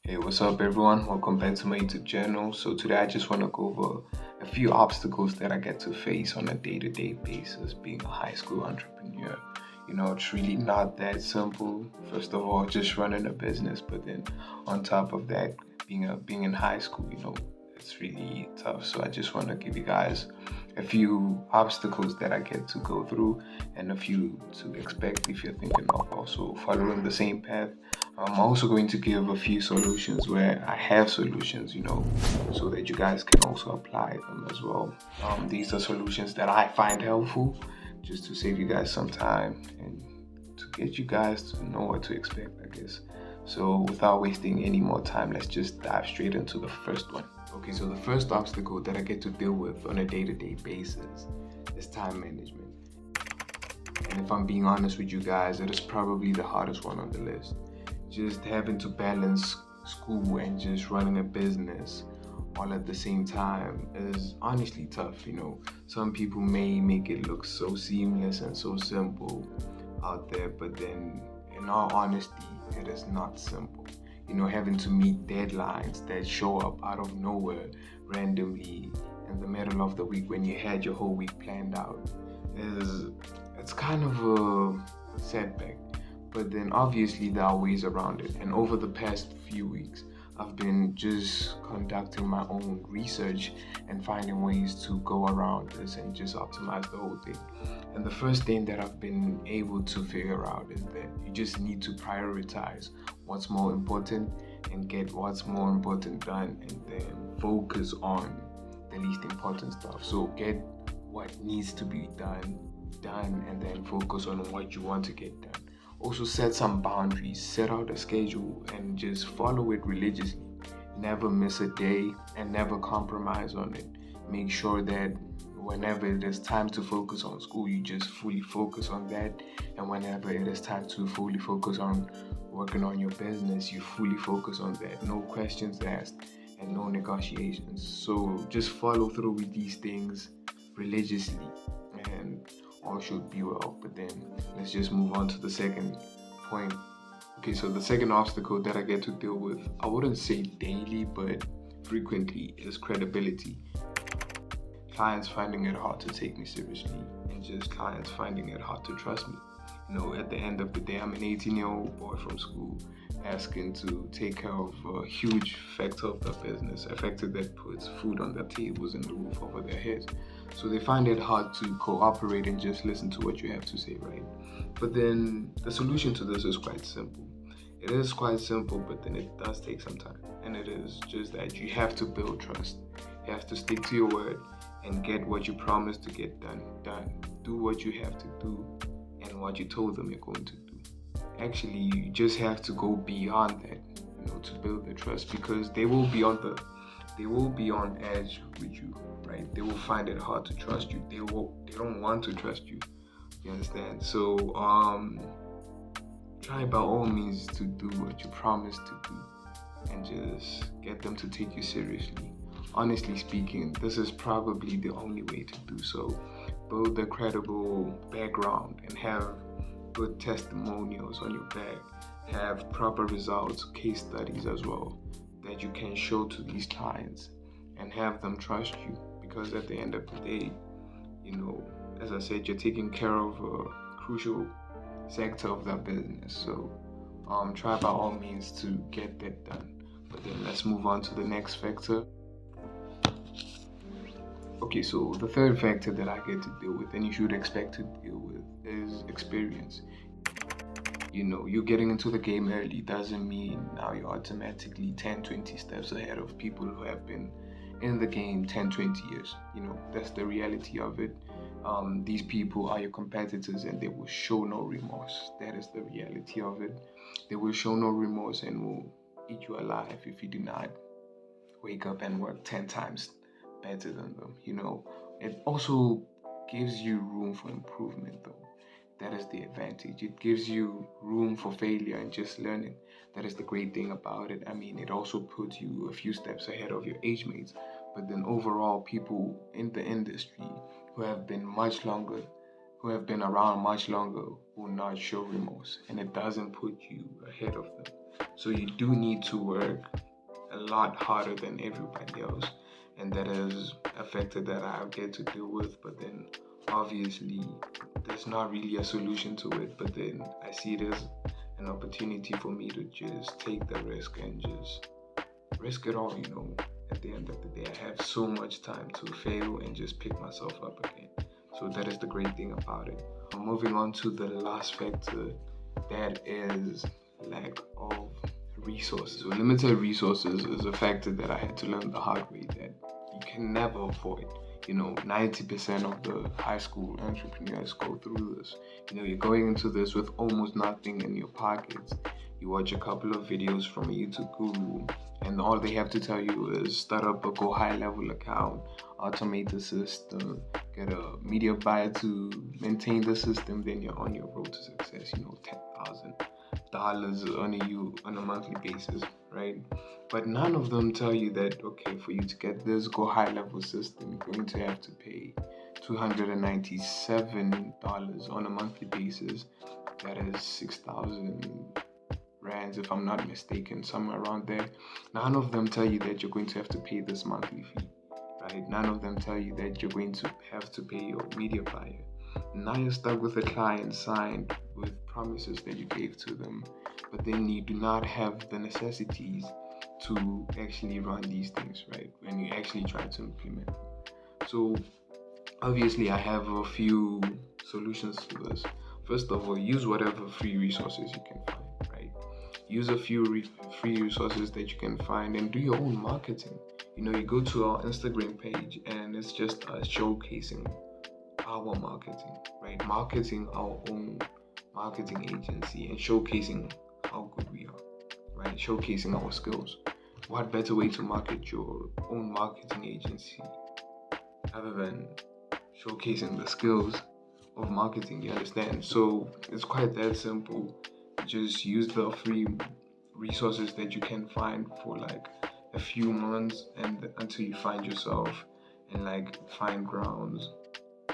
Hey, what's up, everyone? Welcome back to my YouTube channel. So, today I just want to go over a few obstacles that I get to face on a day to day basis being a high school entrepreneur. It's really not that simple. First of all, just running a business, but then on top of that, being in high school, it's really tough. So, I just want to give you guys a few obstacles that I get to go through and a few to expect if you're thinking of also following the same path. I'm also going to give a few solutions where I have solutions, so that you guys can also apply them as well. These are solutions that I find helpful just to save you guys some time and to get you guys to know what to expect, I guess. So, without wasting any more time, let's just dive straight into the first one. Okay, so the first obstacle that I get to deal with on a day to day basis is time management. And if I'm being honest with you guys, it is probably the hardest one on the list. Just having to balance school and just running a business all at the same time is honestly tough. Some people may make it look so seamless and so simple out there, but then in all honesty, it is not simple. Having to meet deadlines that show up out of nowhere randomly in the middle of the week when you had your whole week planned out is it's kind of a setback. But then obviously there are ways around it. And over the past few weeks, I've been just conducting my own research and finding ways to go around this and just optimize the whole thing. And the first thing that I've been able to figure out is that you just need to prioritize what's more important and get what's more important done, and then focus on the least important stuff. So get what needs to be done, and then focus on what you want to get done. Also, set some boundaries, set out a schedule, and just follow it religiously. Never miss a day and never compromise on it. Make sure that whenever it is time to focus on school, you just fully focus on that. And whenever it is time to fully focus on working on your business, you fully focus on that. No questions asked and no negotiations. So just follow through with these things religiously, and all should be well. But then let's just move on to the second point. Okay, so the second obstacle that I get to deal with, I wouldn't say daily, but frequently, is credibility. Clients finding it hard to take me seriously, and just clients finding it hard to trust me. At the end of the day, I'm an 18-year-old boy from school asking to take care of a huge factor of their business, a factor that puts food on their tables and the roof over their heads. So they find it hard to cooperate and just listen to what you have to say, right? But then the solution to this is quite simple. It is quite simple, but then it does take some time. And it is just that you have to build trust. You have to stick to your word and get what you promised to get done. Do what you have to do and what you told them you're going to do. Actually, you just have to go beyond that, to build the trust, because they will be on edge with you, right? They will find it hard to trust you. They don't want to trust you. You understand? So try by all means to do what you promised to do and just get them to take you seriously. Honestly speaking, this is probably the only way to do so. Build a credible background and have good testimonials on your back. Have proper results, case studies as well, that you can show to these clients and have them trust you. Because at the end of the day, as I said, you're taking care of a crucial sector of that business. So try by all means to get that done. But then let's move on to the next factor. Okay, so the third factor that I get to deal with, and you should expect to deal with, is experience. You getting into the game early doesn't mean now you're automatically 10, 20 steps ahead of people who have been in the game 10, 20 years. That's the reality of it. These people are your competitors and they will show no remorse. That is the reality of it. They will show no remorse and will eat you alive if you do not wake up and work 10 times better than them. It also gives you room for improvement, though. That is the advantage. It gives you room for failure and just learning. That is the great thing about it. I mean, it also puts you a few steps ahead of your age mates. But then overall, people in the industry who have been who have been around much longer will not show remorse. And it doesn't put you ahead of them. So you do need to work a lot harder than everybody else, and that is a factor that I get to deal with. But then obviously there's not really a solution to it, but then I see it as an opportunity for me to just take the risk and just risk it all, at the end of the day. I have so much time to fail and just pick myself up again. So that is the great thing about it. Moving on to the last factor, that is lack of resources. So limited resources is a factor that I had to learn the hard way, that you can never avoid. 90% of the high school entrepreneurs go through this. You're going into this with almost nothing in your pockets. You watch a couple of videos from a YouTube guru, and all they have to tell you is start up a go high level account, automate the system, get a media buyer to maintain the system, then you're on your road to success. $10,000 earning you on a monthly basis, right? But none of them tell you that, okay, for you to get this go high level system, you're going to have to pay $297 on a monthly basis. That is 6,000 rands, if I'm not mistaken, somewhere around there. None of them tell you that you're going to have to pay this monthly fee, right? None of them tell you that you're going to have to pay your media buyer. Now you're stuck with a client signed with promises that you gave to them, but then you do not have the necessities to actually run these things, right? When you actually try to implement them. So obviously I have a few solutions to this. First of all, use whatever free resources you can find, right? Use a few free resources that you can find and do your own marketing. You go to our Instagram page and it's just us showcasing our marketing, right? Marketing our own marketing agency and showcasing how good we are, right? Showcasing our skills. What better way to market your own marketing agency other than showcasing the skills of marketing? You understand? So it's quite that simple. Just use the free resources that you can find for like a few months and until you find yourself and like find grounds.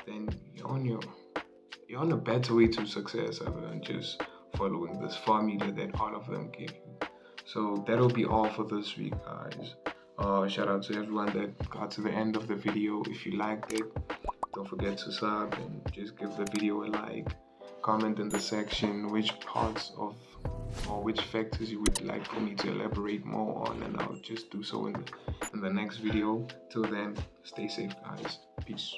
Then you're on a better way to success other than just following this formula that all of them give you. So that'll be all for this week, guys. Shout out to everyone that got to the end of the video. If you liked it, don't forget to sub and just give the video a like. Comment in the section which parts of or which factors you would like for me to elaborate more on, and I'll just do so in the next video. Till then, stay safe, guys. Peace.